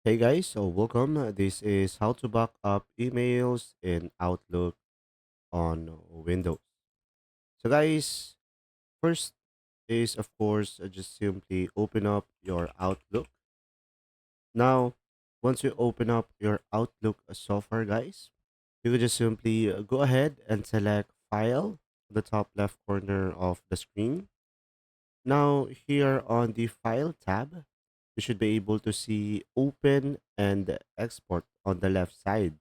Hey guys, so welcome. This is how to back up emails in Outlook on Windows. So guys, first is of course just simply open up your Outlook. Now, once you open up your Outlook software, guys, you can just simply go ahead and select File, the top left corner of the screen. Now, here on the File tab, you should be able to see Open and Export on the left side.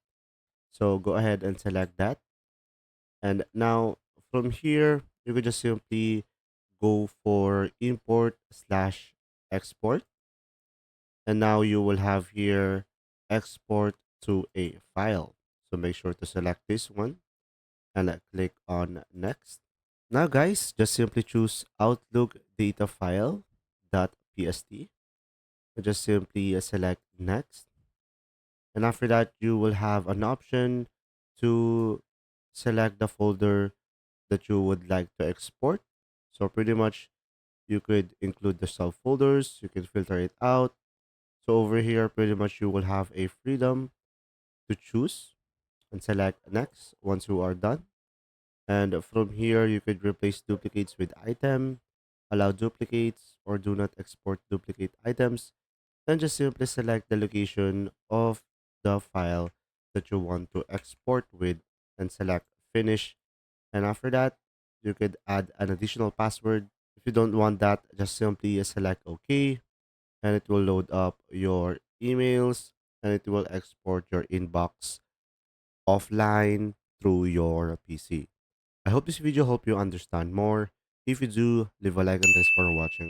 So go ahead and select that. And now from here, you could just simply go for import slash export. And now you will have here export to a file. So make sure to select this one and click on next. Now guys, just simply choose Outlook data file .pst. Just simply select next. And after that, you will have an option to select the folder that you would like to export. So pretty much you could include the subfolders, you can filter it out. So over here, pretty much you will have a freedom to choose and select next once you are done. And from here, you could replace duplicates with item, allow duplicates, or do not export duplicate items. Then just simply select the location of the file that you want to export with and select finish. And after that, you could add an additional password. If you don't want that, just simply select OK and it will load up your emails and it will export your inbox offline through your PC. I hope this video helped you understand more. If you do, leave a like and thanks for watching.